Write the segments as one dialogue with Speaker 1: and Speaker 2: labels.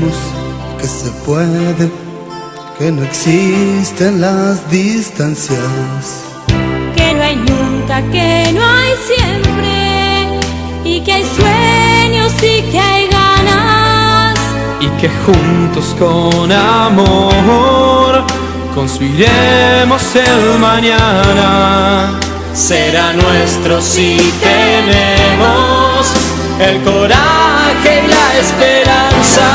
Speaker 1: sabemos que se puede, que no existen las distancias.
Speaker 2: Que no hay nunca, que no hay siempre, y que hay sueños y que hay ganas.
Speaker 3: Y que juntos con amor construiremos el mañana. Será nuestro si tenemos el coraje y la esperanza.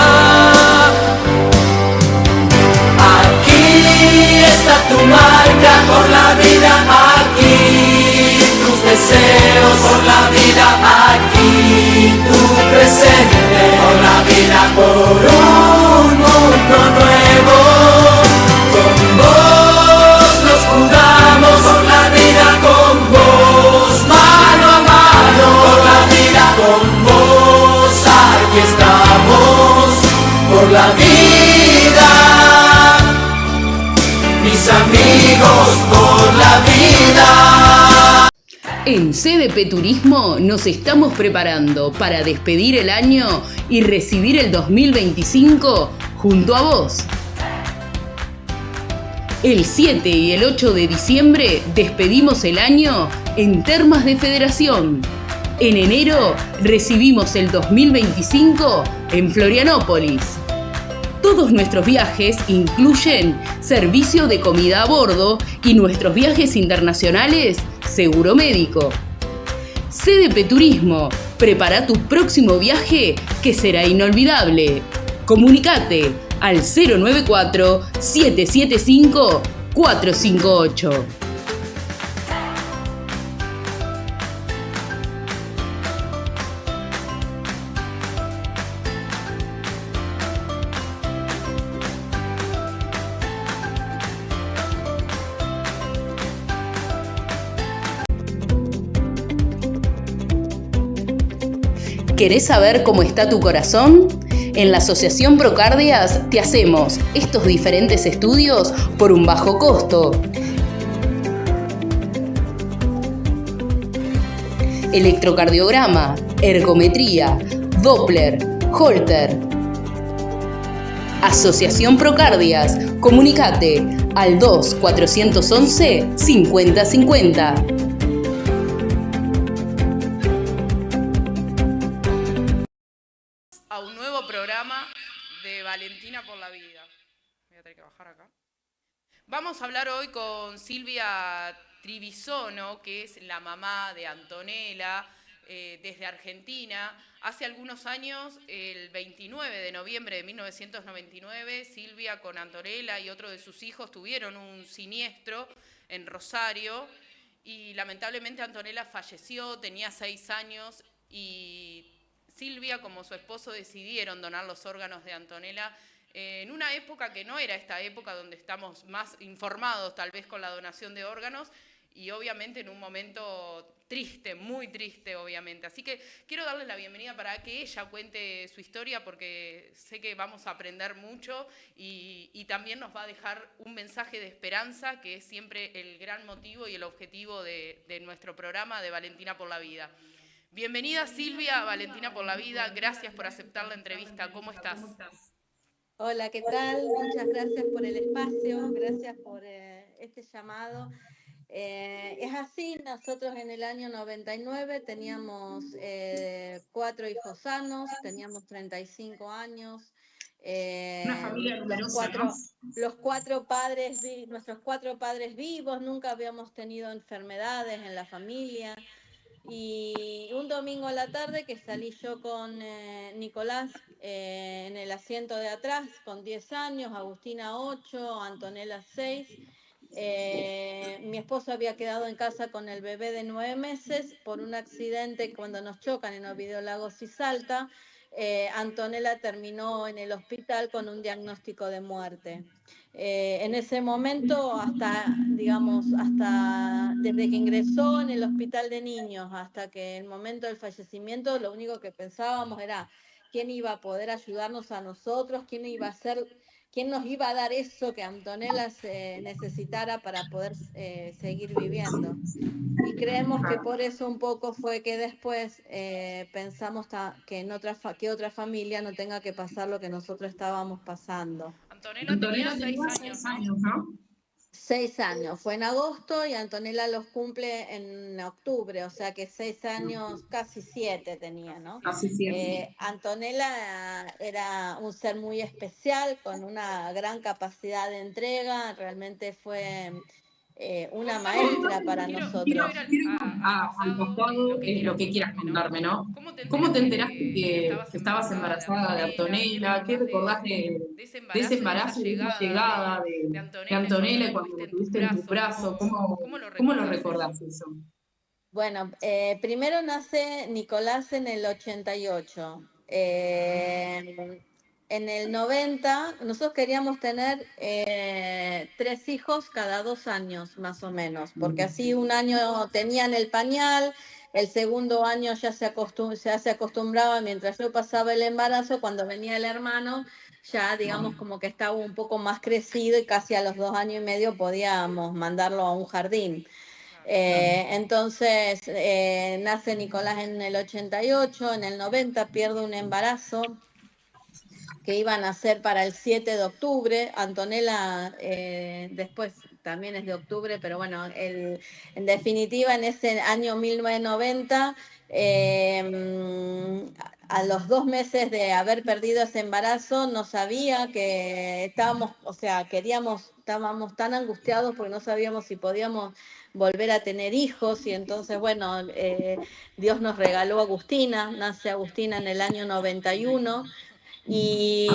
Speaker 3: Aquí está tu marca por la vida, aquí tus deseos por la vida, aquí tu presente por la vida, por un mundo nuevo. Con vos nos jugamos por la vida, con vos mano a mano por la vida, con vos aquí estamos por la vida. Mis amigos por la vida.
Speaker 4: En CDP Turismo nos estamos preparando para despedir el año y recibir el 2025 junto a vos. El 7 y el 8 de diciembre despedimos el año en Termas de Federación. En enero recibimos el 2025 en Florianópolis. Todos nuestros viajes incluyen servicio de comida a bordo y nuestros viajes internacionales, seguro médico. CDP Turismo, prepara tu próximo viaje que será inolvidable. Comunicate al 094-775-458. ¿Querés saber cómo está tu corazón? En la Asociación Procardias te hacemos estos diferentes estudios por un bajo costo. Electrocardiograma, ergometría, Doppler, Holter. Asociación Procardias, comunicate al 2-411-5050.
Speaker 5: A un nuevo programa de Valentina por la Vida. Voy a tener que bajar acá. Vamos a hablar hoy con Silvia Trivisono, que es la mamá de Antonella, desde Argentina. Hace algunos años, el 29 de noviembre de 1999, Silvia con Antonella y otro de sus hijos tuvieron un siniestro en Rosario y lamentablemente Antonella falleció, tenía 6 años y Silvia, como su esposo, decidieron donar los órganos de Antonella en una época que no era esta época donde estamos más informados tal vez con la donación de órganos y obviamente en un momento triste, muy triste obviamente. Así que quiero darle la bienvenida para que ella cuente su historia porque sé que vamos a aprender mucho y también nos va a dejar un mensaje de esperanza que es siempre el gran motivo y el objetivo de nuestro programa de Valentina por la Vida. Bienvenida Silvia a Valentina por la Vida, gracias por aceptar la entrevista, ¿cómo estás?
Speaker 6: Hola, ¿qué tal? Muchas gracias por el espacio, gracias por este llamado. Es así, nosotros en el año 99 teníamos 4 hijos sanos, teníamos 35 años.
Speaker 7: Una familia numerosa, ¿no?
Speaker 6: Nuestros 4 padres vivos, nunca habíamos tenido enfermedades en la familia. Y un domingo a la tarde que salí yo con Nicolás en el asiento de atrás con 10 años, Agustina 8, Antonella 6. Mi esposo había quedado en casa con el bebé de 9 meses por un accidente cuando nos chocan en Ovidio Lagos y Salta. Antonella terminó en el hospital con un diagnóstico de muerte. En ese momento, desde que ingresó en el hospital de niños hasta que el momento del fallecimiento, lo único que pensábamos era quién iba a poder ayudarnos a nosotros, quién nos iba a dar eso que Antonella necesitara para poder seguir viviendo. Y creemos que por eso un poco fue que después pensamos que otra familia no tenga que pasar lo que nosotros estábamos pasando.
Speaker 5: Antonella tenía 6 años, ¿no?
Speaker 6: 6 años, fue en agosto y Antonella los cumple en octubre, o sea que 6 años, casi 7 tenía, ¿no?
Speaker 7: Casi 7.
Speaker 6: Antonella era un ser muy especial, con una gran capacidad de entrega, realmente fue una maestra para nosotros.
Speaker 5: Quiero ir al pasado,
Speaker 7: lo que quieras contarme, ¿no? ¿Cómo te enteraste que estabas embarazada de Antonella? ¿Qué recordás de ese embarazo, de esa llegada de Antonella cuando la tuviste en tus brazos? ¿Cómo lo recordás eso?
Speaker 6: Bueno, primero nace Nicolás en el 88. En el 90, nosotros queríamos tener 3 hijos cada 2 años, más o menos, porque así un año tenían el pañal, el segundo año ya se acostumbraba, mientras yo pasaba el embarazo, cuando venía el hermano, ya digamos como que estaba un poco más crecido y casi a los 2 años y medio podíamos mandarlo a un jardín. Entonces nace Nicolás en el 88, en el 90 pierde un embarazo que iban a ser para el 7 de octubre, Antonella después también es de octubre, pero bueno, en definitiva en ese año 1990, a los 2 meses de haber perdido ese embarazo, no sabía que estábamos tan angustiados porque no sabíamos si podíamos volver a tener hijos, y entonces, bueno, Dios nos regaló a Agustina, nace Agustina en el año 91, y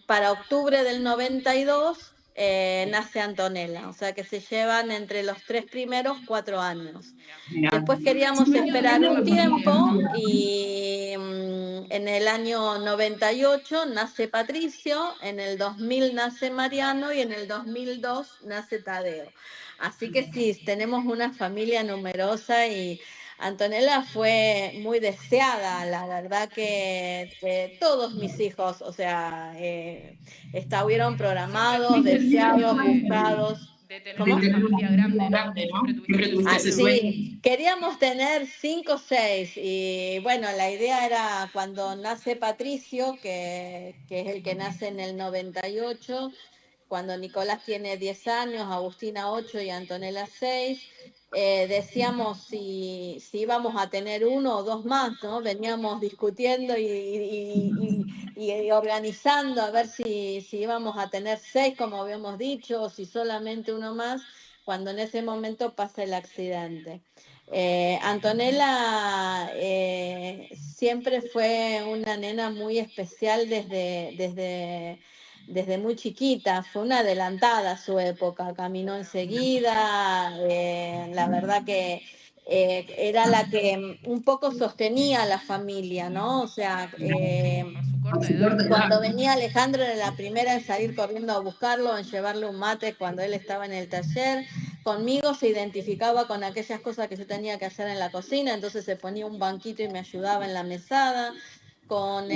Speaker 6: para octubre del 92 nace Antonella, o sea que se llevan entre los 3 primeros 4 años. Después queríamos esperar un tiempo y en el año 98 nace Patricio, en el 2000 nace Mariano y en el 2002 nace Tadeo. Así que sí, tenemos una familia numerosa y Antonella fue muy deseada, la verdad que todos mis hijos, o sea, estuvieron programados, deseados, buscados.
Speaker 5: De tener una familia grande, ¿no? Siempre tuviste ese sueño.
Speaker 6: Sí, queríamos tener 5 o 6 y bueno, la idea era cuando nace Patricio, que es el que nace en el 98, cuando Nicolás tiene 10 años, Agustina 8 y Antonella 6, decíamos si íbamos a tener 1 o 2 más, ¿no? Veníamos discutiendo y organizando a ver si íbamos a tener 6, como habíamos dicho, o si solamente 1 más, cuando en ese momento pasa el accidente. Antonella siempre fue una nena muy especial desde muy chiquita, fue una adelantada a su época, caminó enseguida, la verdad que era la que un poco sostenía a la familia, ¿no? O sea, cuando venía Alejandro era la primera en salir corriendo a buscarlo, en llevarle un mate cuando él estaba en el taller. Conmigo se identificaba con aquellas cosas que yo tenía que hacer en la cocina, entonces se ponía un banquito y me ayudaba en la mesada. Con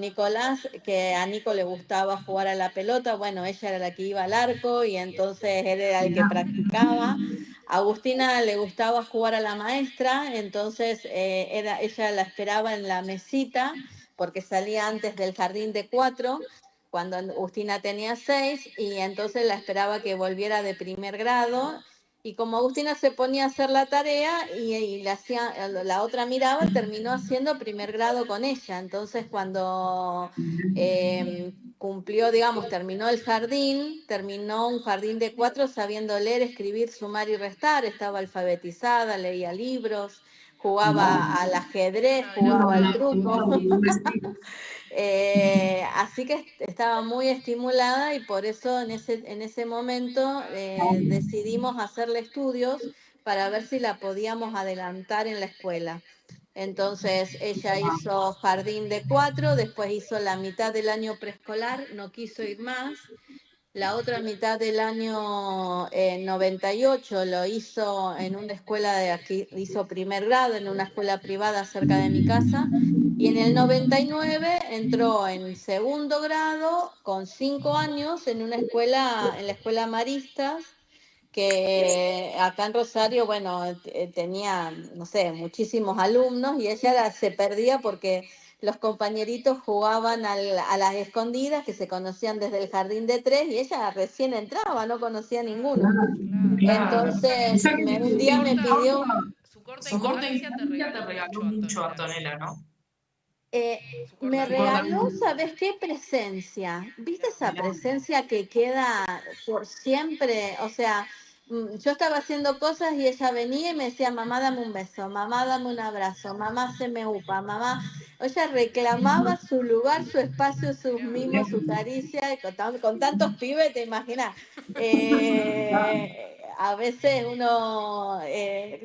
Speaker 6: Nicolás, que a Nico le gustaba jugar a la pelota, bueno, ella era la que iba al arco y entonces él era el que practicaba. A Agustina le gustaba jugar a la maestra, entonces ella la esperaba en la mesita porque salía antes del jardín de 4, cuando Agustina tenía 6, y entonces la esperaba que volviera de primer grado. Y como Agustina se ponía a hacer la tarea y la otra miraba, terminó haciendo primer grado con ella. Entonces cuando cumplió, digamos, terminó un jardín de 4 sabiendo leer, escribir, sumar y restar, estaba alfabetizada, leía libros, jugaba al ajedrez, jugaba al truco. Así que estaba muy estimulada y por eso en ese momento decidimos hacerle estudios para ver si la podíamos adelantar en la escuela. Entonces ella hizo jardín de 4, después hizo la mitad del año preescolar, no quiso ir más. La otra mitad del año 98 lo hizo en una escuela hizo primer grado en una escuela privada cerca de mi casa, Y en el 99 entró en segundo grado con 5 años en la escuela Maristas, que acá en Rosario, bueno, tenía, no sé, muchísimos alumnos y ella se perdía porque los compañeritos jugaban a las escondidas, que se conocían desde el jardín de 3, y ella recién entraba, no conocía a ninguno. Entonces, un día me pidió...
Speaker 5: Su corta infancia te regaló mucho, Antonella, ¿no?
Speaker 6: Me regaló, ¿sabes qué? Presencia. ¿Viste esa presencia que queda por siempre? O sea, yo estaba haciendo cosas y ella venía y me decía, mamá, dame un beso, mamá, dame un abrazo, mamá, se me upa, mamá. Ella reclamaba su lugar, su espacio, sus mimos, su caricia, y con tantos pibes, te imaginas. A veces uno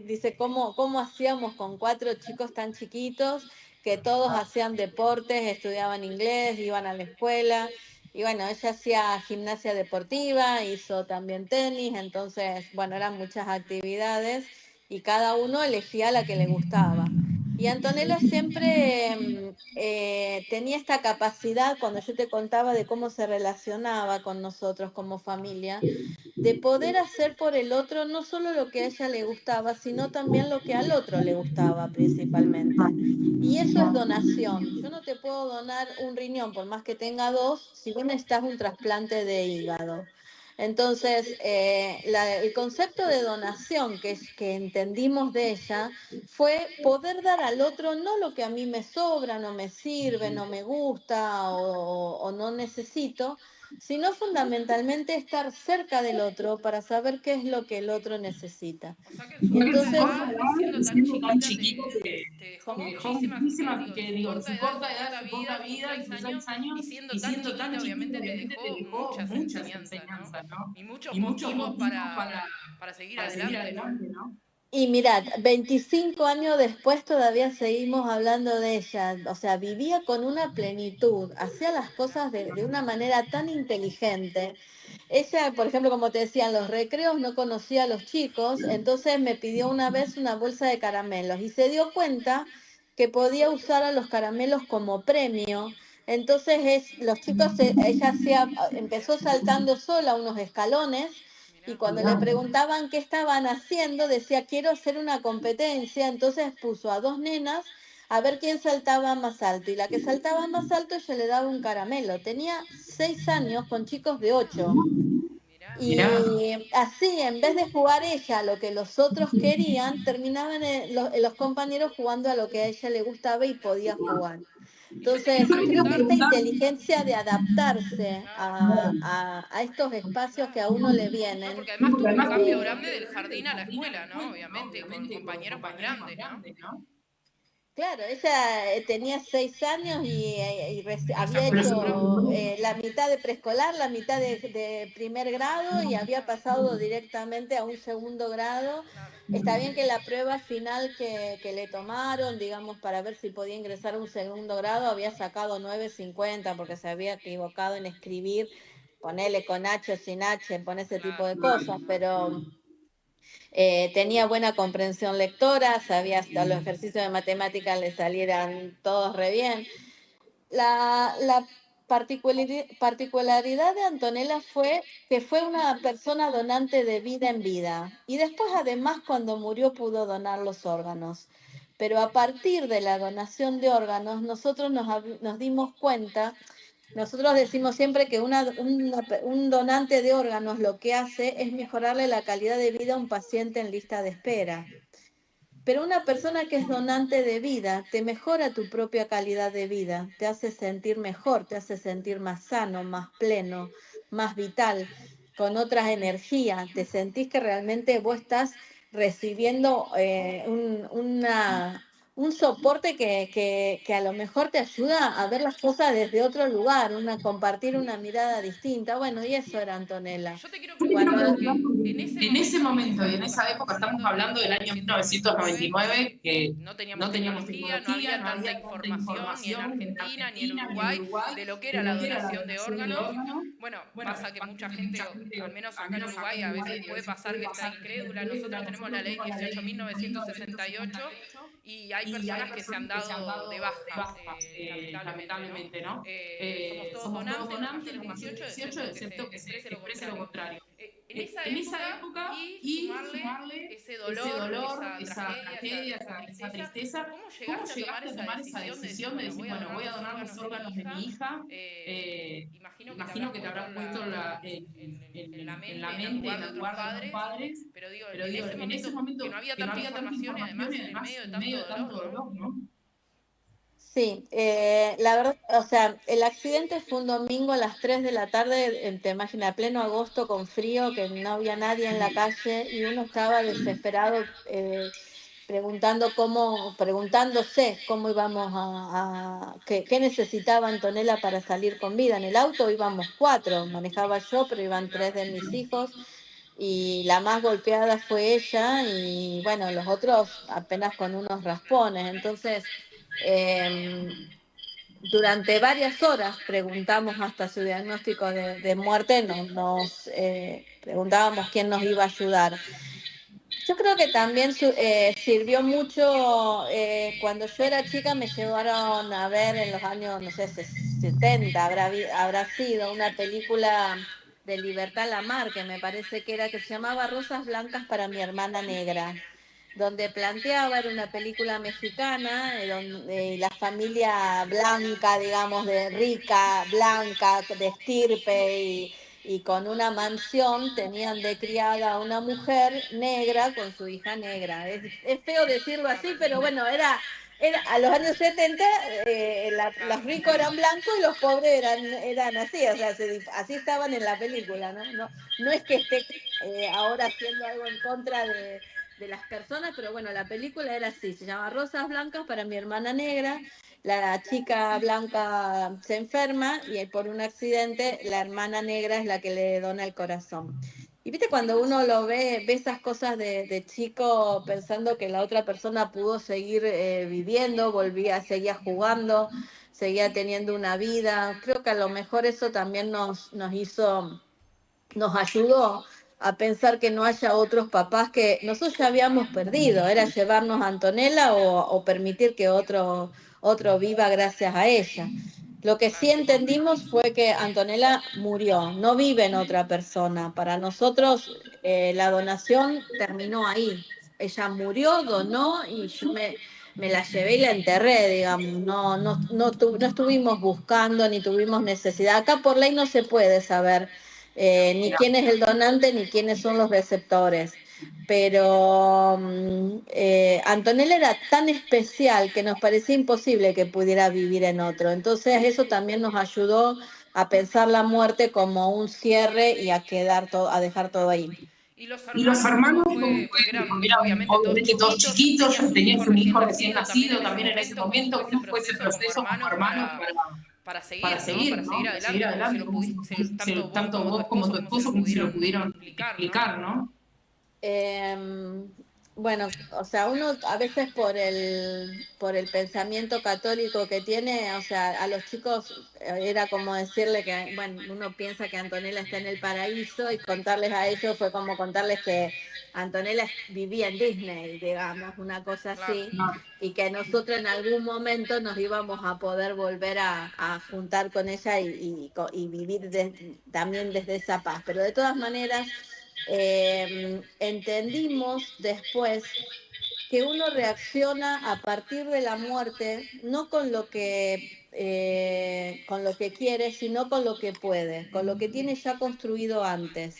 Speaker 6: dice, ¿cómo hacíamos con 4 chicos tan chiquitos? Que todos hacían deportes, estudiaban inglés, iban a la escuela. Y bueno, ella hacía gimnasia deportiva, hizo también tenis, entonces, bueno, eran muchas actividades y cada uno elegía la que le gustaba. Y Antonella siempre tenía esta capacidad, cuando yo te contaba de cómo se relacionaba con nosotros como familia, de poder hacer por el otro no solo lo que a ella le gustaba, sino también lo que al otro le gustaba principalmente. Y eso es donación. Yo no te puedo donar un riñón por más que tenga 2 si vos necesitas un trasplante de hígado. Entonces, el concepto de donación que entendimos de ella fue poder dar al otro no lo que a mí me sobra, no me sirve, no me gusta o no necesito, sino fundamentalmente estar cerca del otro para saber qué es lo que el otro necesita.
Speaker 5: O sea que en su corta edad, siendo tan chiquita, te dejó muchísimas, digo, su corta edad, su corta vida, en sus 6 años, y siendo tan chiquita, obviamente te dejó muchas enseñanzas, ¿no? Y muchos Y muchos motivos motivos para seguir
Speaker 6: para
Speaker 5: adelante,
Speaker 6: seguir
Speaker 5: ¿no?
Speaker 6: adelante, ¿no? Y mirad, 25 años después todavía seguimos hablando de ella, o sea, vivía con una plenitud, hacía las cosas de una manera tan inteligente. Ella, por ejemplo, como te decía, en los recreos no conocía a los chicos, entonces me pidió una vez una bolsa de caramelos y se dio cuenta que podía usar a los caramelos como premio. Entonces los chicos, empezó saltando sola unos escalones y cuando le preguntaban qué estaban haciendo, decía, quiero hacer una competencia. Entonces puso a 2 nenas a ver quién saltaba más alto. Y la que saltaba más alto, ella le daba un caramelo. Tenía 6 años con chicos de 8. Y así, en vez de jugar ella a lo que los otros querían, terminaban los compañeros jugando a lo que a ella le gustaba y podía jugar. Entonces, creo que esta inteligencia de adaptarse a estos espacios que a uno le vienen.
Speaker 5: Porque además tuvo un cambio grande del jardín a la escuela, ¿no? Obviamente, con compañeros más grandes, ¿no?
Speaker 6: Claro, ella tenía 6 años y había hecho la mitad de preescolar, la mitad de primer grado y había pasado directamente a un segundo grado. Está bien que la prueba final que le tomaron, digamos, para ver si podía ingresar a un segundo grado, había sacado 9.50 porque se había equivocado en escribir, ponele con H o sin H, pon ese tipo de cosas, pero... tenía buena comprensión lectora, sabía hasta los ejercicios de matemáticas le salieran todos re bien. La particularidad de Antonella fue que fue una persona donante de vida en vida y después además cuando murió pudo donar los órganos. Pero a partir de la donación de órganos nosotros nos dimos cuenta. Nosotros decimos siempre que un donante de órganos lo que hace es mejorarle la calidad de vida a un paciente en lista de espera. Pero una persona que es donante de vida te mejora tu propia calidad de vida, te hace sentir mejor, te hace sentir más sano, más pleno, más vital, con otras energías. Te sentís que realmente vos estás recibiendo un soporte que a lo mejor te ayuda a ver las cosas desde otro lugar, compartir una mirada distinta. Bueno, y eso era Antonella.
Speaker 5: Yo te quiero preguntar, porque en ese momento y en esa época, estamos hablando del año 1999, que no teníamos tecnología, no había tanta información ni en Argentina ni en Uruguay de lo que era la donación de órganos. Bueno, pasa que mucha gente, al menos acá en Uruguay, a veces puede pasar que está incrédula. Nosotros tenemos la ley 18.968 y hay personas que se han dado de baja, lamentablemente, ¿no? Somos todos donantes los mayores de 18, excepto que se exprese lo contrario. En esa época, y sumarle ese dolor, esa tragedia, esa tristeza, ¿cómo llegaste a tomar esa decisión de decir, bueno, voy a donar los órganos de mi hija? Imagino que te habrás puesto en la mente, en el lugar de otros padres, pero digo, en ese momento que no había tanta información y además en medio de tanto dolor, ¿no?
Speaker 6: Sí, la verdad, o sea, el accidente fue un domingo a las 3 de la tarde, te imaginas, pleno agosto con frío, que no había nadie en la calle y uno estaba desesperado preguntándose cómo íbamos qué necesitaba Antonella para salir con vida. En el auto íbamos 4, manejaba yo, pero iban 3 de mis hijos y la más golpeada fue ella y bueno, los otros apenas con unos raspones. Entonces, durante varias horas preguntamos hasta su diagnóstico de muerte, nos preguntábamos quién nos iba a ayudar. Yo creo que también sirvió mucho, cuando yo era chica me llevaron a ver en los años, no sé, 70, habrá sido una película de Libertad Lamar, que me parece que se llamaba Rosas Blancas para mi hermana negra, donde planteaba, era una película mexicana, donde la familia blanca, digamos, de rica, blanca, de estirpe y con una mansión tenían de criada a una mujer negra con su hija negra. Es feo decirlo así, pero bueno, era a los años 70 los ricos eran blancos y los pobres eran así, o sea, así estaban en la película, ¿no? No es que esté ahora haciendo algo en contra de las personas, pero bueno, la película era así, se llama Rosas Blancas para mi hermana negra. La chica blanca se enferma y por un accidente la hermana negra es la que le dona el corazón. Y viste, cuando uno lo ve esas cosas de chico pensando que la otra persona pudo seguir viviendo, seguía jugando, seguía teniendo una vida. Creo que a lo mejor eso también nos ayudó a pensar que no haya otros papás que nosotros ya habíamos perdido, era llevarnos a Antonella o permitir que otro viva gracias a ella. Lo que sí entendimos fue que Antonella murió, no vive en otra persona. Para nosotros la donación terminó ahí. Ella murió, donó y yo me la llevé y la enterré, digamos. No estuvimos buscando ni tuvimos necesidad. Acá por ley no se puede saber ni quién es el donante ni quiénes son los receptores. Pero Antonella era tan especial que nos parecía imposible que pudiera vivir en otro. Entonces eso también nos ayudó a pensar la muerte como un cierre y a dejar todo ahí.
Speaker 5: Y los hermanos, ¿cómo fue? Eran obviamente todos chiquitos, tenías un hijo recién nacido también en ese momento. ¿Cómo fue ese proceso como hermanos para seguir, ¿no? Para seguir adelante? Tanto vos como tu esposo, ¿cómo se lo pudieron explicar, ¿no?
Speaker 6: Bueno, o sea, uno a veces por el pensamiento católico que tiene, o sea, a los chicos era como decirle que, bueno, uno piensa que Antonella está en el paraíso y contarles a ellos fue como contarles que Antonella vivía en Disney, digamos, una cosa así, y que nosotros en algún momento nos íbamos a poder volver a juntar con ella y vivir también desde esa paz. Pero de todas maneras, entendimos después que uno reacciona a partir de la muerte no con lo que quiere, sino con lo que puede, con lo que tiene ya construido antes.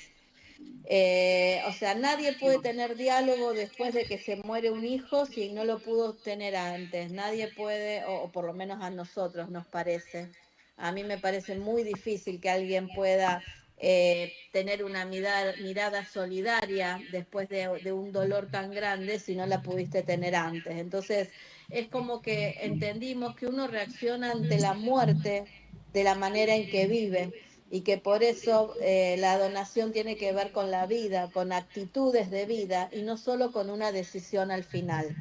Speaker 6: O sea, nadie puede tener diálogo después de que se muere un hijo si no lo pudo tener antes. Nadie puede, o por lo menos a nosotros nos parece. A mí me parece muy difícil que alguien pueda tener una mirada solidaria después de un dolor tan grande si no la pudiste tener antes. Entonces, es como que entendimos que uno reacciona ante la muerte de la manera en que vive y que por eso la donación tiene que ver con la vida, con actitudes de vida y no solo con una decisión al final.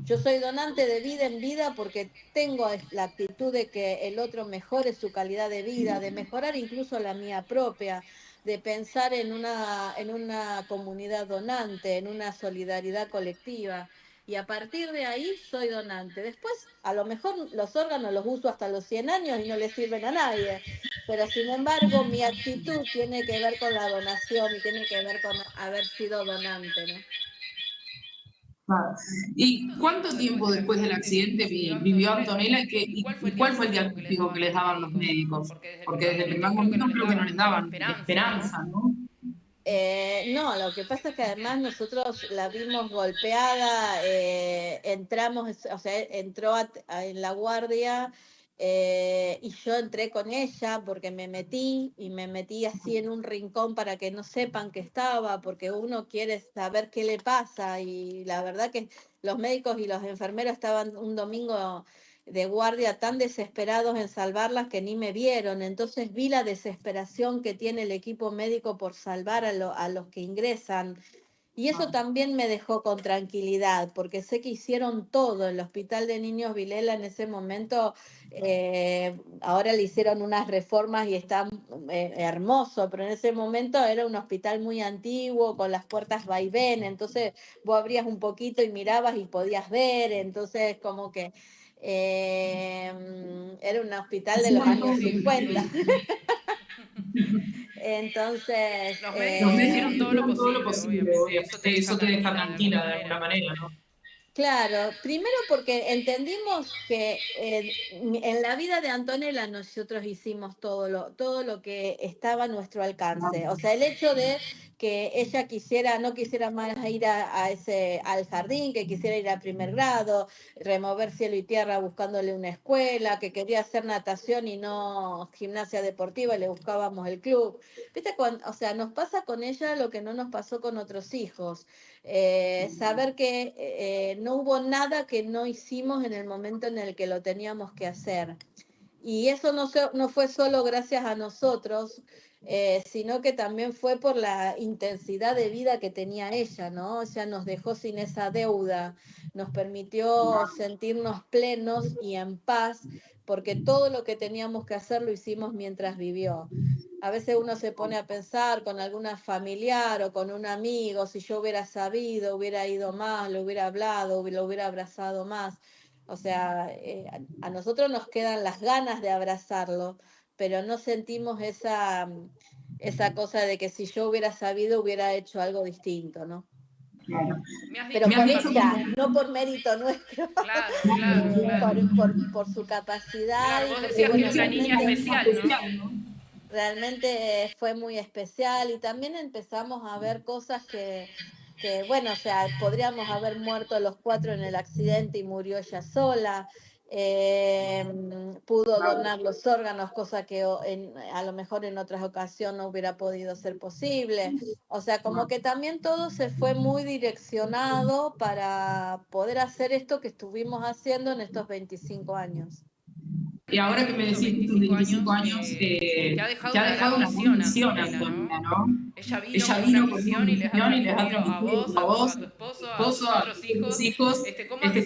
Speaker 6: Yo soy donante de vida en vida porque tengo la actitud de que el otro mejore su calidad de vida, de mejorar incluso la mía propia, de pensar en una comunidad donante, en una solidaridad colectiva. y a partir de ahí soy donante. Después, a lo mejor los órganos los uso hasta los 100 años y no les sirven a nadie, pero sin embargo mi actitud tiene que ver con la donación y tiene que ver con haber sido donante, ¿no?
Speaker 7: ¿Y cuánto tiempo después del accidente vivió Antonella y cuál fue el diagnóstico que les daban los médicos? Porque desde el primer momento creo que no les daban esperanza, ¿no?
Speaker 6: No, lo que pasa es que además nosotros la vimos golpeada, entramos, o sea, entró en la guardia y yo entré con ella porque me metí así en un rincón para que no sepan que estaba, porque uno quiere saber qué le pasa y la verdad que los médicos y los enfermeros estaban un domingo de guardia tan desesperados en salvarlas que ni me vieron, entonces vi la desesperación que tiene el equipo médico por salvar a los que ingresan y eso también me dejó con tranquilidad porque sé que hicieron todo. El Hospital de Niños Vilela en ese momento, ahora le hicieron unas reformas y está hermoso, pero en ese momento era un hospital muy antiguo con las puertas vaivén, entonces vos abrías un poquito y mirabas y podías ver, entonces como que era un hospital de los años 50. Entonces,
Speaker 5: los médicos hicieron todo lo posible,
Speaker 7: obviamente. Eso te deja tranquila de alguna manera, ¿no?
Speaker 6: Claro, primero porque entendimos que en la vida de Antonella nosotros hicimos todo lo que estaba a nuestro alcance. O sea, el hecho de que ella no quisiera más ir al jardín, que quisiera ir a primer grado, remover cielo y tierra buscándole una escuela, que quería hacer natación y no gimnasia deportiva, y le buscábamos el club. ¿Viste? O sea, nos pasa con ella lo que no nos pasó con otros hijos. Saber que no hubo nada que no hicimos en el momento en el que lo teníamos que hacer. Y eso no fue solo gracias a nosotros, sino que también fue por la intensidad de vida que tenía ella, ¿no? O sea, nos dejó sin esa deuda, nos permitió sentirnos plenos y en paz, porque todo lo que teníamos que hacer lo hicimos mientras vivió. A veces uno se pone a pensar con alguna familiar o con un amigo, si yo hubiera sabido, hubiera ido más, lo hubiera hablado, lo hubiera abrazado más. O sea, a nosotros nos quedan las ganas de abrazarlo, pero no sentimos esa cosa de que si yo hubiera sabido, hubiera hecho algo distinto, ¿no?
Speaker 7: Claro.
Speaker 6: Pero por ella, no por mérito nuestro, por su capacidad.
Speaker 5: Claro, vos decías que era una niña especial, ¿no?
Speaker 6: Realmente fue muy especial y también empezamos a ver cosas que bueno, o sea, podríamos haber muerto los 4 en el accidente y murió ella sola. Pudo donar los órganos, cosa que a lo mejor en otras ocasiones no hubiera podido ser posible. O sea, como que también todo se fue muy direccionado para poder hacer esto que estuvimos haciendo en estos 25 años.
Speaker 7: Y ahora que me decís 25 años, te ha dejado una buena misión, Antonella, ¿no? Ella vino con una misión y les ha transmitido a vos, a tu esposo, a tus hijos,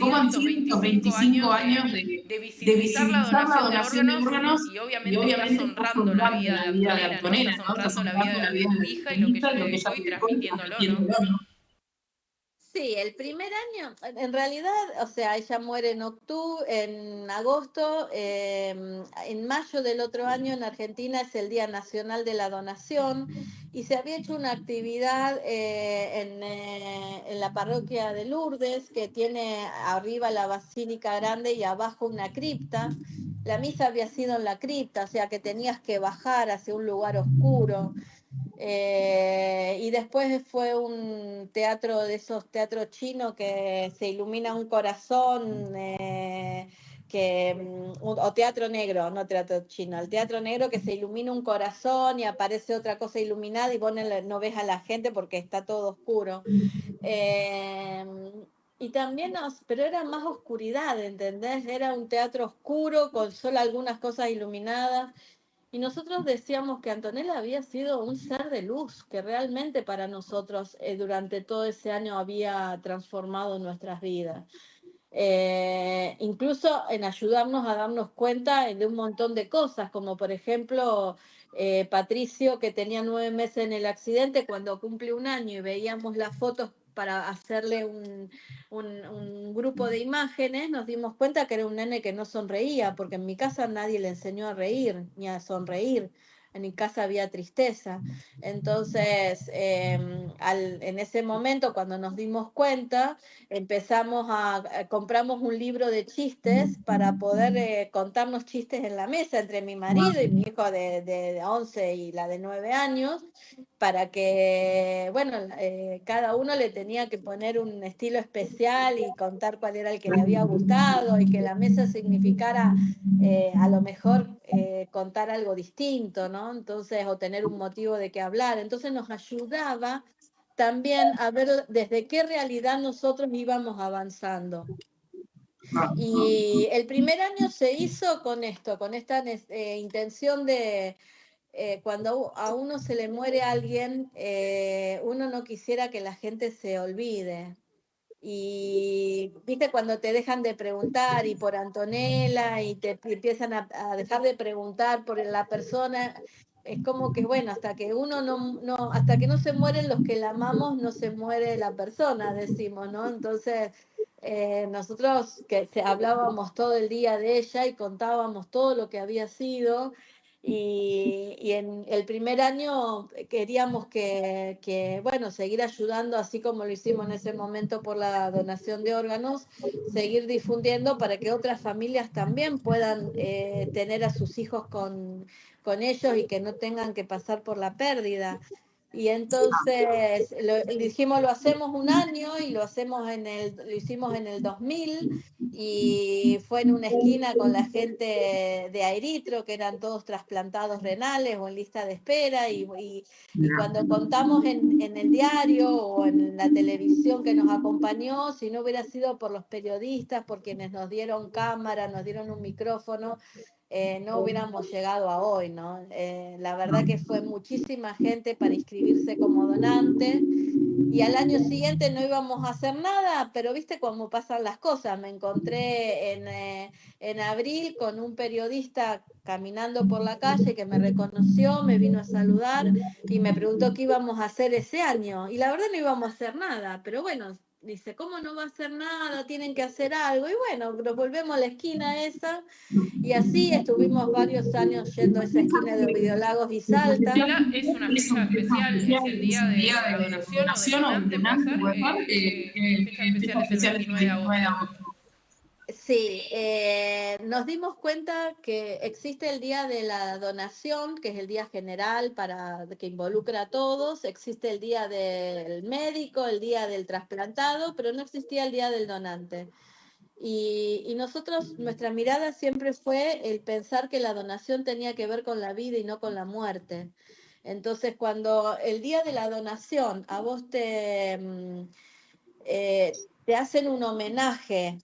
Speaker 7: cómo han sido estos 25 años de visibilizar la donación de órganos y obviamente estás honrando la vida de Antonella, ¿no? Estás honrando la vida de tu hija y lo que ella te dejó y transmitiéndolo, ¿no?
Speaker 6: Sí, el primer año, en realidad, o sea, ella muere en agosto, en mayo del otro año en Argentina es el Día Nacional de la Donación y se había hecho una actividad en la parroquia de Lourdes que tiene arriba la Basílica Grande y abajo una cripta. La misa había sido en la cripta, o sea que tenías que bajar hacia un lugar oscuro. Y después fue un teatro de esos teatros chinos que se ilumina un corazón, o teatro negro, no teatro chino, el teatro negro que se ilumina un corazón y aparece otra cosa iluminada y vos no ves a la gente porque está todo oscuro. Y también pero era más oscuridad, ¿entendés? Era un teatro oscuro con solo algunas cosas iluminadas. Y nosotros decíamos que Antonella había sido un ser de luz, que realmente para nosotros durante todo ese año había transformado nuestras vidas. Incluso en ayudarnos a darnos cuenta de un montón de cosas, como por ejemplo Patricio, que tenía 9 meses en el accidente, cuando cumple un año y veíamos las fotos para hacerle un grupo de imágenes, nos dimos cuenta que era un nene que no sonreía, porque en mi casa nadie le enseñó a reír ni a sonreír. En mi casa había tristeza. Entonces, en ese momento, cuando nos dimos cuenta, compramos un libro de chistes para poder contarnos chistes en la mesa entre mi marido y mi hijo de 11 y la de 9 años, para que, bueno, cada uno le tenía que poner un estilo especial y contar cuál era el que le había gustado, y que la mesa significara a lo mejor contar algo distinto, ¿no? Entonces, o tener un motivo de qué hablar. Entonces nos ayudaba también a ver desde qué realidad nosotros íbamos avanzando. Y el primer año se hizo con esto, con esta intención de cuando a uno se le muere alguien, uno no quisiera que la gente se olvide. Y viste cuando te dejan de preguntar y por Antonella y te empiezan a dejar de preguntar por la persona, es como que bueno, hasta que uno hasta que no se mueren los que la amamos, no se muere la persona, decimos, ¿no? Entonces nosotros hablábamos todo el día de ella y contábamos todo lo que había sido. Y en el primer año queríamos que, bueno, seguir ayudando, así como lo hicimos en ese momento por la donación de órganos, seguir difundiendo para que otras familias también puedan tener a sus hijos con ellos y que no tengan que pasar por la pérdida. Y entonces dijimos, lo hacemos un año y lo hicimos en el 2000, y fue en una esquina con la gente de Airitro, que eran todos trasplantados renales o en lista de espera, y cuando contamos en el diario o en la televisión que nos acompañó, si no hubiera sido por los periodistas, por quienes nos dieron cámara, nos dieron un micrófono, no hubiéramos llegado a hoy, ¿no? La verdad que fue muchísima gente para inscribirse como donante, y al año siguiente no íbamos a hacer nada, pero viste cómo pasan las cosas. Me encontré en abril con un periodista caminando por la calle que me reconoció, me vino a saludar y me preguntó qué íbamos a hacer ese año, y la verdad no íbamos a hacer nada, pero bueno, dice, ¿cómo no va a hacer nada? Tienen que hacer algo. Y bueno, nos volvemos a la esquina esa, y así estuvimos varios años yendo a esa esquina de Videolagos y Salta.
Speaker 5: Es una fecha especial, es el día de la donación o del donante, ¿puede ser? Fecha especial es el 29 de agosto.
Speaker 6: Sí, nos dimos cuenta que existe el día de la donación, que es el día general que involucra a todos, existe el día del médico, el día del trasplantado, pero no existía el día del donante. Y nosotros, nuestra mirada siempre fue el pensar que la donación tenía que ver con la vida y no con la muerte. Entonces, cuando el día de la donación a vos te hacen un homenaje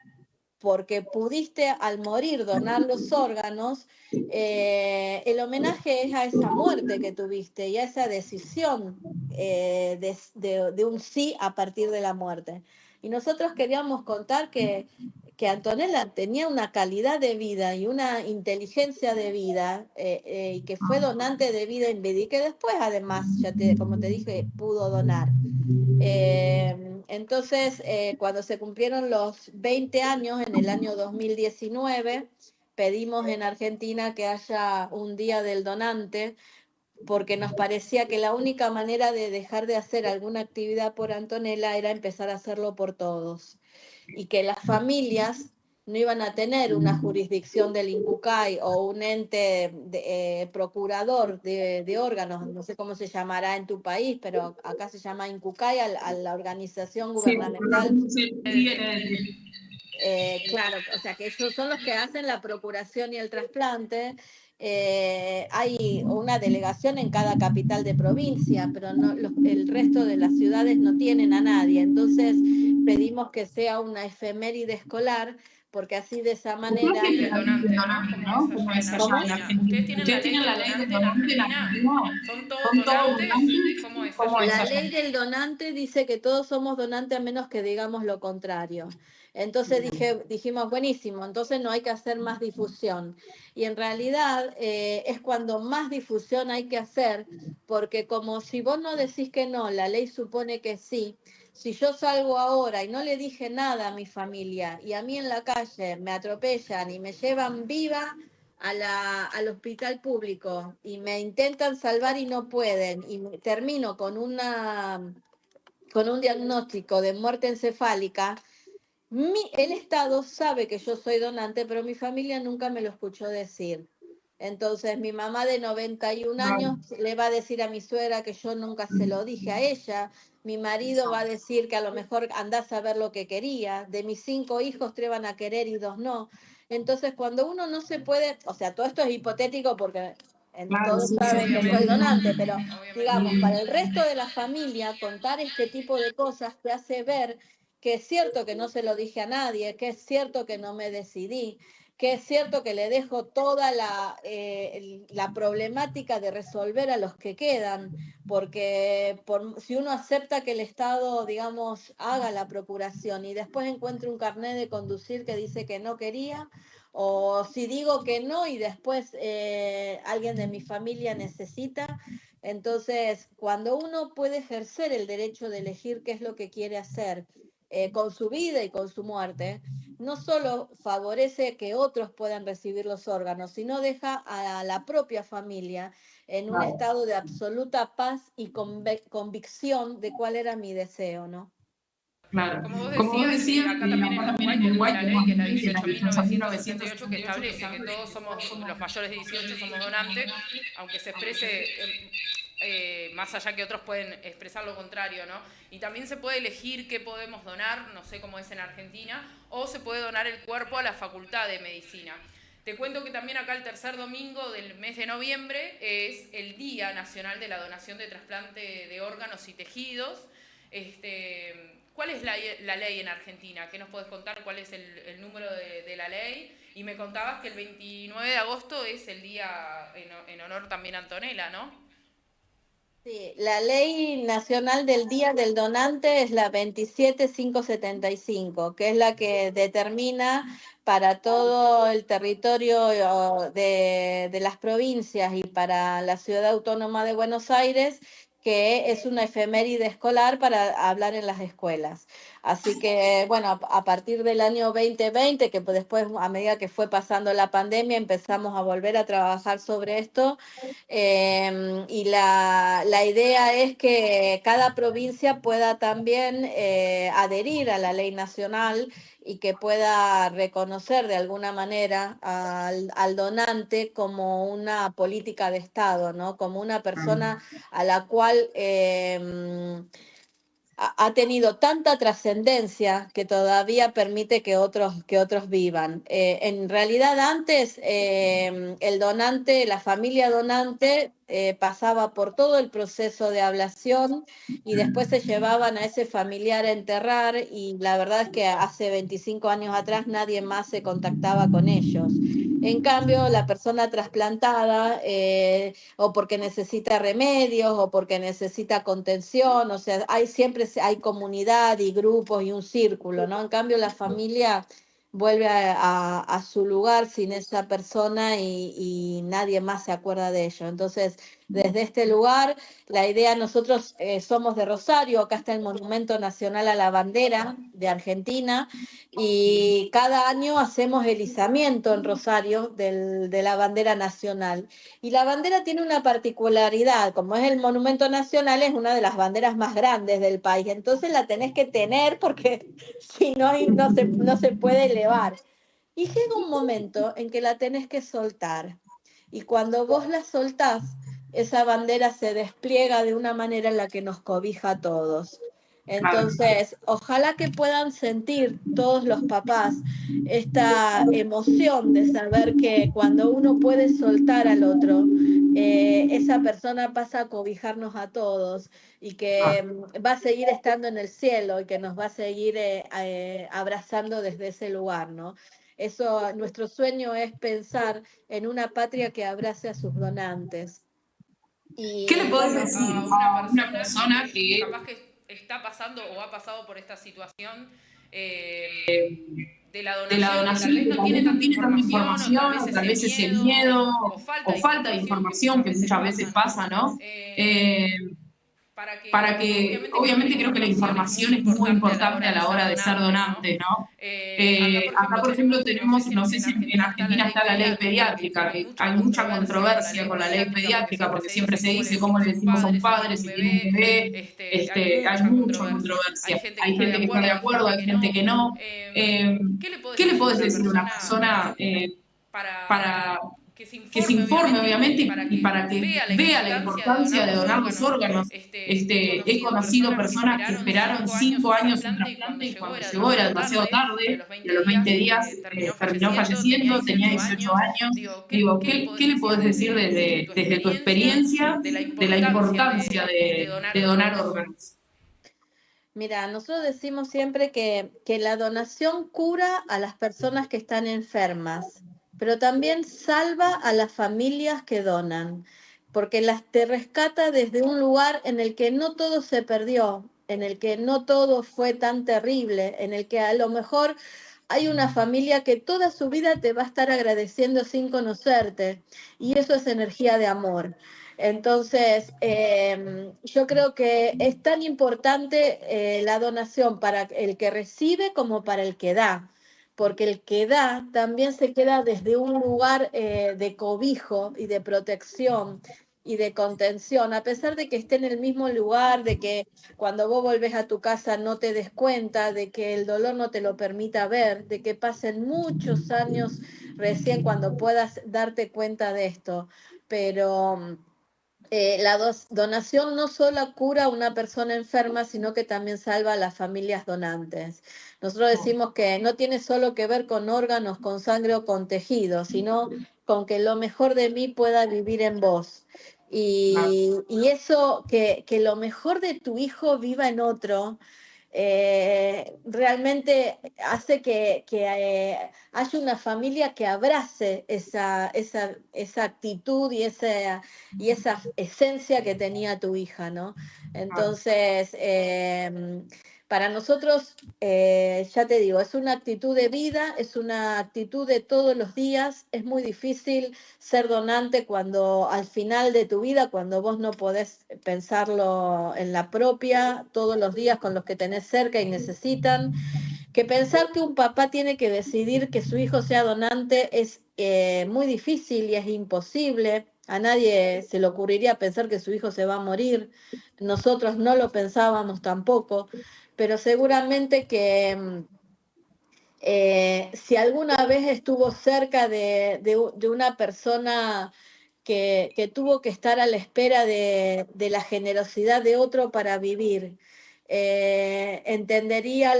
Speaker 6: porque pudiste al morir donar los órganos, el homenaje es a esa muerte que tuviste y a esa decisión de un sí a partir de la muerte. Y nosotros queríamos contar que Antonella tenía una calidad de vida y una inteligencia de vida, y que fue donante de vida en vida, y que después además, como te dije, pudo donar. Entonces, cuando se cumplieron los 20 años, en el año 2019, pedimos en Argentina que haya un día del donante, porque nos parecía que la única manera de dejar de hacer alguna actividad por Antonella era empezar a hacerlo por todos, y que las familias no iban a tener una jurisdicción del INCUCAI o un ente procurador de órganos, no sé cómo se llamará en tu país, pero acá se llama INCUCAI a la organización gubernamental. Claro, o sea que ellos son los que hacen la procuración y el trasplante. Hay una delegación en cada capital de provincia, pero el resto de las ciudades no tienen a nadie. Entonces pedimos que sea una efeméride escolar, porque así de esa manera...
Speaker 5: El donante, ¿no? ¿Cómo es allá en Argentina? ¿Ustedes tienen la ley del donante en Argentina? ¿Son todos donantes? ¿Cómo es?
Speaker 6: La ley del donante dice que todos somos donantes a menos que digamos lo contrario. Entonces dijimos, buenísimo, entonces no hay que hacer más difusión. Y en realidad es cuando más difusión hay que hacer, porque como si vos no decís que no, la ley supone que sí. Si yo salgo ahora y no le dije nada a mi familia y a mí en la calle me atropellan y me llevan viva al hospital público y me intentan salvar y no pueden y termino con un diagnóstico de muerte encefálica, el Estado sabe que yo soy donante, pero mi familia nunca me lo escuchó decir. Entonces mi mamá de 91 años le va a decir a mi suegra que yo nunca se lo dije a ella. Mi marido va a decir que a lo mejor andás a ver lo que quería. De mis 5 hijos 3 van a querer y 2 no. Entonces cuando uno no se puede, o sea, todo esto es hipotético porque todos saben que soy donante, pero digamos, para el resto de la familia contar este tipo de cosas te hace ver que es cierto que no se lo dije a nadie, que es cierto que no me decidí, que es cierto que le dejo toda la problemática de resolver a los que quedan, porque si uno acepta que el Estado, digamos, haga la procuración y después encuentre un carnet de conducir que dice que no quería, o si digo que no y después alguien de mi familia necesita, entonces cuando uno puede ejercer el derecho de elegir qué es lo que quiere hacer, con su vida y con su muerte, no solo favorece que otros puedan recibir los órganos, sino deja a la propia familia en un estado de absoluta paz y convicción de cuál era mi deseo, ¿no?
Speaker 7: Claro.
Speaker 5: Como vos decías, acá también en Uruguay tenemos una ley, que es la 18.978, que establece que todos somos, los mayores de 18 somos donantes, aunque se exprese más allá que otros pueden expresar lo contrario, ¿no? Y también se puede elegir qué podemos donar, no sé cómo es en Argentina, o se puede donar el cuerpo a la Facultad de Medicina. Te cuento que también acá el tercer domingo del mes de noviembre es el Día Nacional de la Donación de Trasplante de Órganos y Tejidos. ¿Cuál es la ley en Argentina? ¿Qué nos podés contar? ¿Cuál es el número de la ley? Y me contabas que el 29 de agosto es el día en honor también a Antonella, ¿no?
Speaker 6: Sí, la ley nacional del Día del Donante es la 27575, que es la que determina para todo el territorio de las provincias y para la Ciudad Autónoma de Buenos Aires, que es una efeméride escolar para hablar en las escuelas. Así que, bueno, a partir del año 2020, que después, a medida que fue pasando la pandemia, empezamos a volver a trabajar sobre esto. Y la idea es que cada provincia pueda también adherir a la ley nacional y que pueda reconocer de alguna manera al donante como una política de Estado, ¿no? Como una persona a la cual ha tenido tanta trascendencia que todavía permite que otros vivan. En realidad antes el donante, la familia donante pasaba por todo el proceso de ablación y después se llevaban a ese familiar a enterrar y la verdad es que hace 25 años atrás nadie más se contactaba con ellos. En cambio, la persona trasplantada, o porque necesita remedios, o porque necesita contención, o sea, siempre hay comunidad y grupos y un círculo, ¿no? En cambio, la familia vuelve a su lugar sin esa persona y nadie más se acuerda de ello. Entonces, desde este lugar, la idea, nosotros somos de Rosario, acá está el Monumento Nacional a la Bandera de Argentina, y cada año hacemos el izamiento en Rosario de la bandera nacional. Y la bandera tiene una particularidad, como es el Monumento Nacional, es una de las banderas más grandes del país, entonces la tenés que tener porque si no, no se puede elevar. Y llega un momento en que la tenés que soltar. Y cuando vos la soltás, esa bandera se despliega de una manera en la que nos cobija a todos. Entonces, ojalá que puedan sentir todos los papás esta emoción de saber que cuando uno puede soltar al otro, esa persona pasa a cobijarnos a todos y que va a seguir estando en el cielo y que nos va a seguir abrazando desde ese lugar, ¿no? Eso, nuestro sueño es pensar en una patria que abrace a sus donantes.
Speaker 7: ¿Qué le podés decir
Speaker 5: a una persona que capaz que está pasando o ha pasado por esta situación de la donación, que tal vez no tiene tanta información, o tal vez ese miedo,
Speaker 7: o falta de información que muchas veces pasa, ¿no? Para que, obviamente creo que la información es muy importante a la hora de ser donante, ¿no? Acá, por ejemplo, tenemos, no sé si en Argentina está la ley pediátrica, que hay mucha controversia con la ley pediátrica, porque siempre se dice cómo le decimos a un padre si tiene un bebé, hay mucha controversia. Hay gente que está de acuerdo, hay gente que no. ¿Qué le podés decir a una persona para que se informe, obviamente, y para que vea la importancia de donar los órganos? He conocido personas que esperaron 5 años un trasplante y cuando llegó era demasiado tarde, y a los 20 días terminó falleciendo, tenía 18 años. Digo, ¿qué le podés decir desde tu experiencia de la importancia de donar órganos?
Speaker 6: Mira, nosotros decimos siempre que la donación cura a las personas que están enfermas, pero también salva a las familias que donan, porque te rescata desde un lugar en el que no todo se perdió, en el que no todo fue tan terrible, en el que a lo mejor hay una familia que toda su vida te va a estar agradeciendo sin conocerte, y eso es energía de amor. Entonces, yo creo que es tan importante la donación para el que recibe como para el que da, porque el que da también se queda desde un lugar de cobijo y de protección y de contención, a pesar de que esté en el mismo lugar, de que cuando vos volvés a tu casa no te des cuenta, de que el dolor no te lo permita ver, de que pasen muchos años recién cuando puedas darte cuenta de esto, pero la donación no solo cura a una persona enferma, sino que también salva a las familias donantes. Nosotros decimos que no tiene solo que ver con órganos, con sangre o con tejido, sino con que lo mejor de mí pueda vivir en vos. Y eso, que lo mejor de tu hijo viva en otro, realmente hace que haya una familia que abrace esa actitud y esa esencia que tenía tu hija, ¿no? Entonces, para nosotros, ya te digo, es una actitud de vida, es una actitud de todos los días. Es muy difícil ser donante cuando al final de tu vida, cuando vos no podés pensarlo en la propia, todos los días con los que tenés cerca y necesitan. Que pensar que un papá tiene que decidir que su hijo sea donante es muy difícil y es imposible. A nadie se le ocurriría pensar que su hijo se va a morir. Nosotros no lo pensábamos tampoco, pero seguramente que si alguna vez estuvo cerca de una persona que tuvo que estar a la espera de la generosidad de otro para vivir, entendería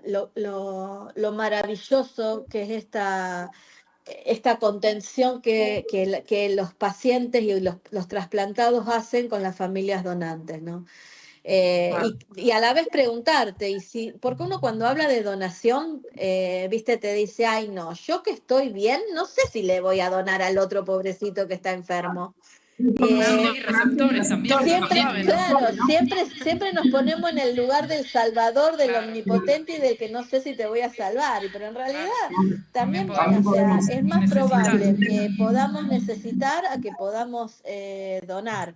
Speaker 6: lo maravilloso que es esta contención que los pacientes y los trasplantados hacen con las familias donantes, ¿no? Y a la vez preguntarte, porque uno cuando habla de donación, viste, te dice, ay no, yo que estoy bien, no sé si le voy a donar al otro pobrecito que está enfermo.
Speaker 5: Receptores también,
Speaker 6: siempre nos ponemos en el lugar del salvador, del omnipotente y del que no sé si te voy a salvar, pero en realidad también es más probable que podamos necesitar a que podamos donar.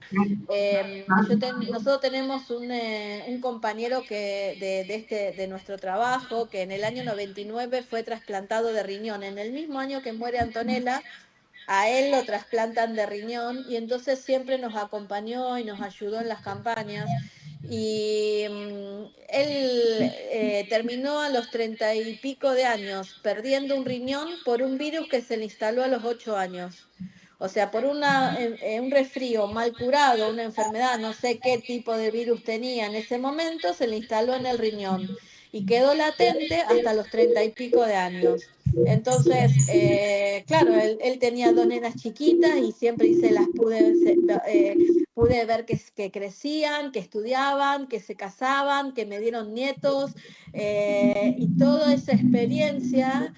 Speaker 6: Nosotros tenemos un compañero de nuestro trabajo que en el año 99 fue trasplantado de riñón, en el mismo año que muere Antonella. A él lo trasplantan de riñón y entonces siempre nos acompañó y nos ayudó en las campañas. Y él terminó a los 30 y pico de años perdiendo un riñón por un virus que se le instaló a los 8 años. O sea, por un resfrío mal curado, una enfermedad, no sé qué tipo de virus tenía en ese momento, se le instaló en el riñón y quedó latente hasta los 30 y pico de años. Entonces, claro, él tenía 2 nenas chiquitas y siempre pude ver que crecían, que estudiaban, que se casaban, que me dieron nietos, y toda esa experiencia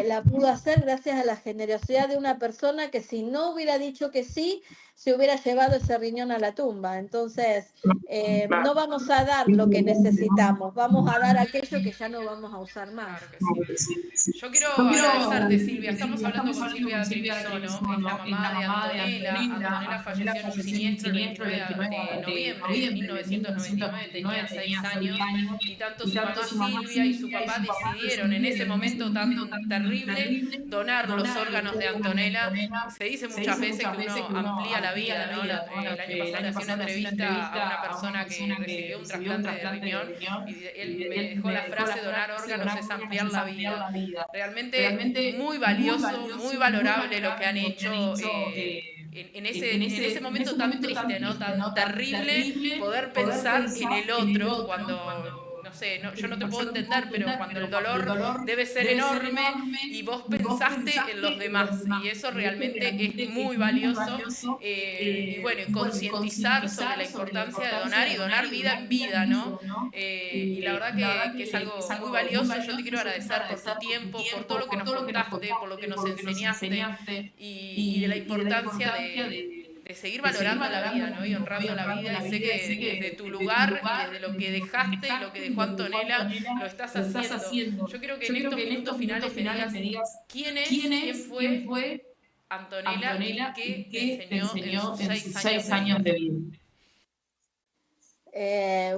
Speaker 6: la pudo hacer gracias a la generosidad de una persona que si no hubiera dicho que sí, se hubiera llevado ese riñón a la tumba. Entonces, no vamos a dar lo que necesitamos, vamos a dar aquello que ya no vamos a usar más.
Speaker 5: Claro que sí. Yo quiero agradecerte, Silvia. Estamos hablando con Silvia Trevisono, es la mamá de Antonella. Antonella falleció en un siniestro el 29 de noviembre de 1999, tenía 6 años, y tanto su mamá Silvia y su papá decidieron en ese momento tan terrible donar los órganos de Antonella. Se dice muchas veces que uno amplía la vida, ¿no? El año pasado le hacía una entrevista a una persona que recibió un trasplante de riñón y él me dejó la frase: donar órganos es ampliar la vida. Realmente muy valioso, muy valorable lo que han hecho en ese momento tan triste, ¿no? Tan terrible, poder pensar en el otro cuando... No sé, yo no te puedo entender, pero cuando el dolor debe ser enorme y vos pensaste en los demás, y eso realmente es muy valioso, y bueno, concientizar sobre la importancia de donar y donar vida en vida, ¿no? Y la verdad que es algo muy valioso. Yo te quiero agradecer por tu tiempo, por todo lo que nos contaste, por lo que nos enseñaste, y de la importancia de seguir valorando la vida, ¿no? Y honrando la vida, y sé que desde tu lugar y desde lo que dejaste y lo que dejó Antonella lo estás haciendo. Yo creo que en estos minutos finales me digas quién fue Antonella y qué te enseñó en sus 6 años de vida.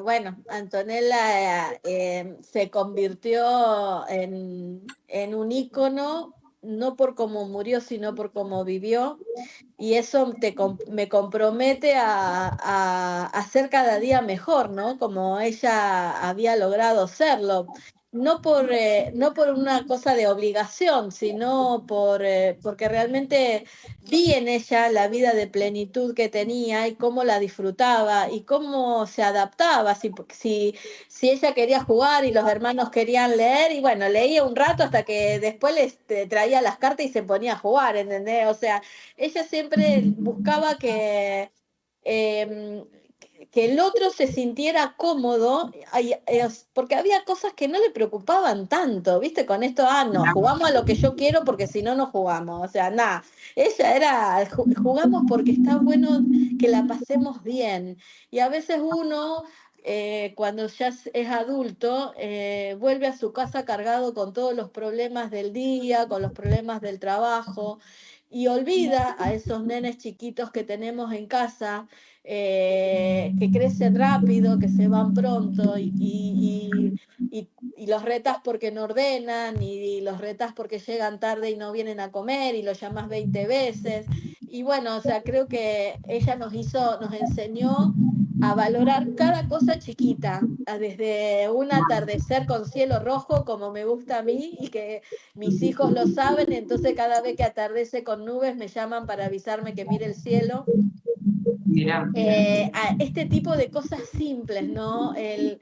Speaker 6: Bueno, Antonella se convirtió en un ícono, no por cómo murió, sino por cómo vivió, y eso me compromete a ser cada día mejor, ¿no? Como ella había logrado serlo. No por una cosa de obligación, sino porque realmente vi en ella la vida de plenitud que tenía y cómo la disfrutaba y cómo se adaptaba. Si ella quería jugar y los hermanos querían leer, y bueno, leía un rato hasta que después les traía las cartas y se ponía a jugar, ¿entendés? O sea, ella siempre buscaba que el otro se sintiera cómodo, porque había cosas que no le preocupaban tanto, ¿viste? Con esto, no, jugamos a lo que yo quiero porque si no, no jugamos. O sea, nada, ella era, jugamos porque está bueno que la pasemos bien. Y a veces uno, cuando ya es adulto, vuelve a su casa cargado con todos los problemas del día, con los problemas del trabajo, y olvida a esos nenes chiquitos que tenemos en casa, que crecen rápido, que se van pronto, y los retas porque no ordenan, y los retas porque llegan tarde y no vienen a comer, y los llamas 20 veces. Y bueno, o sea, creo que ella nos enseñó a valorar cada cosa chiquita, desde un atardecer con cielo rojo, como me gusta a mí, y que mis hijos lo saben, entonces cada vez que atardece con nubes me llaman para avisarme que mire el cielo. A este tipo de cosas simples, ¿no? El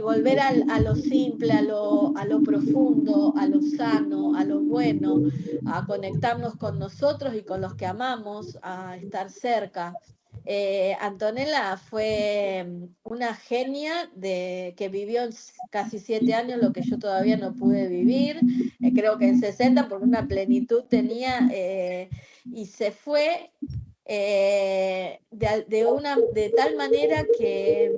Speaker 6: volver a lo simple, a lo profundo, a lo sano, a lo bueno, a conectarnos con nosotros y con los que amamos, a estar cerca. Antonella fue una genia que vivió casi 7 años lo que yo todavía no pude vivir, creo que en 60, porque una plenitud tenía, y se fue de tal manera que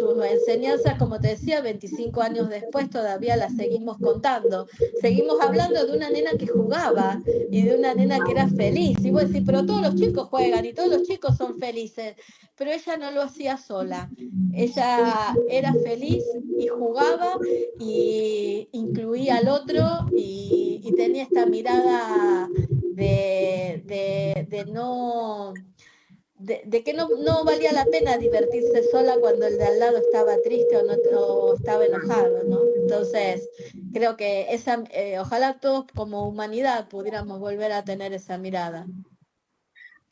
Speaker 6: sus enseñanzas, como te decía, 25 años después todavía las seguimos contando. Seguimos hablando de una nena que jugaba y de una nena que era feliz. Y vos decís, pero todos los chicos juegan y todos los chicos son felices. Pero ella no lo hacía sola. Ella era feliz y jugaba y incluía al otro y tenía esta mirada de que no valía la pena divertirse sola cuando el de al lado estaba triste o estaba enojado, ¿no? Entonces, creo que ojalá todos como humanidad pudiéramos volver a tener esa mirada.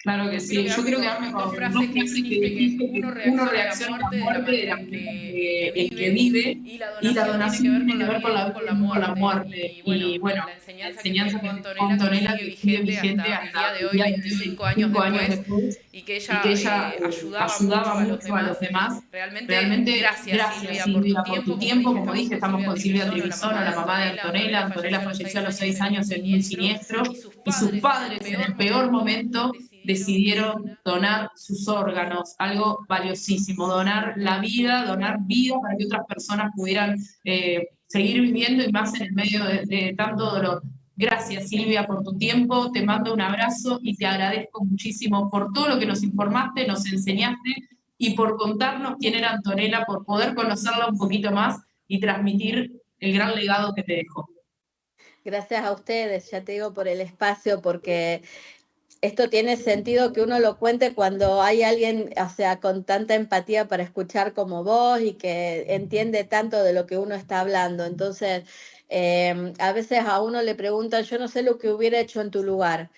Speaker 7: Claro que sí, yo creo que con frases que dijiste, uno reacciona a la muerte de la el que vive, y la donación tiene que ver con la muerte. Y bueno, la enseñanza que dejó Antonella sigue vigente hasta el día de hoy, 25 años después, y que ella ayudaba mucho a los demás. Realmente, gracias Silvia por tu tiempo. Como dije, estamos con Silvia Trevisono, la mamá de Antonella. Antonella falleció a los 6 años en un siniestro, y sus padres en el peor momento decidieron donar sus órganos, algo valiosísimo, donar vida para que otras personas pudieran seguir viviendo y más en el medio de tanto dolor. Gracias, Silvia, por tu tiempo, te mando un abrazo y te agradezco muchísimo por todo lo que nos informaste, nos enseñaste y por contarnos quién era Antonella, por poder conocerla un poquito más y transmitir el gran legado que te dejó.
Speaker 6: Gracias a ustedes, ya te digo, por el espacio, porque esto tiene sentido que uno lo cuente cuando hay alguien, o sea, con tanta empatía para escuchar como vos y que entiende tanto de lo que uno está hablando. Entonces, a veces a uno le preguntan, yo no sé lo que hubiera hecho en tu lugar.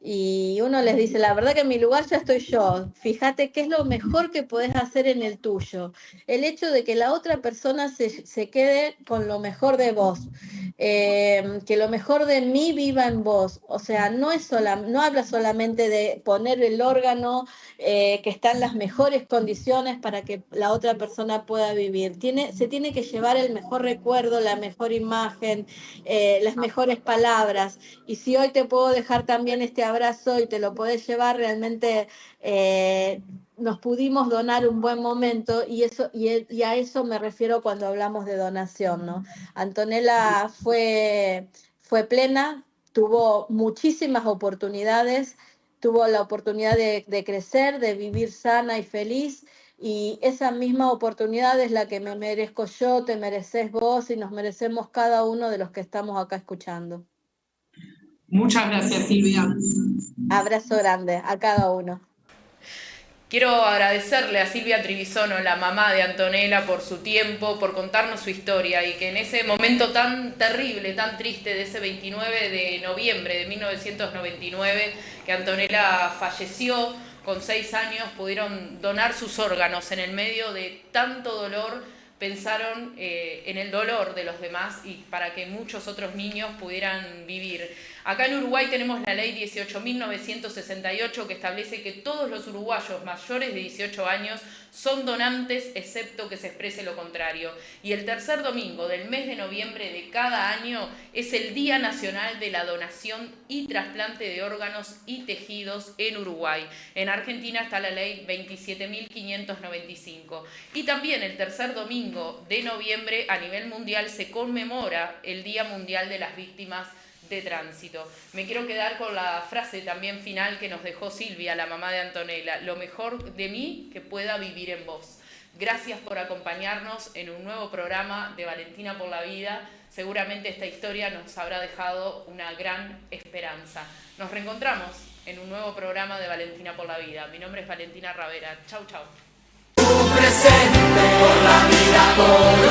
Speaker 6: Y uno les dice, la verdad que en mi lugar ya estoy yo. Fíjate qué es lo mejor que podés hacer en el tuyo. El hecho de que la otra persona se quede con lo mejor de vos. Que lo mejor de mí viva en vos. O sea, no habla solamente de poner el órgano que está en las mejores condiciones para que la otra persona pueda vivir. Se tiene que llevar el mejor recuerdo, la mejor imagen, las mejores palabras. Y si hoy te puedo dejar también este abrazo y te lo podés llevar, realmente nos pudimos donar un buen momento y a eso me refiero cuando hablamos de donación, ¿no? Antonella fue plena, tuvo muchísimas oportunidades, tuvo la oportunidad de crecer, de vivir sana y feliz, y esa misma oportunidad es la que me merezco yo, te mereces vos y nos merecemos cada uno de los que estamos acá escuchando.
Speaker 7: Muchas gracias, Silvia.
Speaker 6: Abrazo grande a cada uno.
Speaker 5: Quiero agradecerle a Silvia Trivisono, la mamá de Antonella, por su tiempo, por contarnos su historia y que en ese momento tan terrible, tan triste de ese 29 de noviembre de 1999, que Antonella falleció con 6 años, pudieron donar sus órganos en el medio de tanto dolor, pensaron en el dolor de los demás y para que muchos otros niños pudieran vivir. Acá en Uruguay tenemos la ley 18.968 que establece que todos los uruguayos mayores de 18 años son donantes, excepto que se exprese lo contrario. Y el tercer domingo del mes de noviembre de cada año es el Día Nacional de la Donación y Trasplante de Órganos y Tejidos en Uruguay. En Argentina está la ley 27.595. Y también el tercer domingo de noviembre a nivel mundial se conmemora el Día Mundial de las Víctimas de Tránsito. Me quiero quedar con la frase también final que nos dejó Silvia, la mamá de Antonella: lo mejor de mí que pueda vivir en vos. Gracias por acompañarnos en un nuevo programa de Valentina por la Vida. Seguramente esta historia nos habrá dejado una gran esperanza. Nos reencontramos en un nuevo programa de Valentina por la Vida. Mi nombre es Valentina Ravera. Chau, chau.
Speaker 3: Tu presente por la vida, por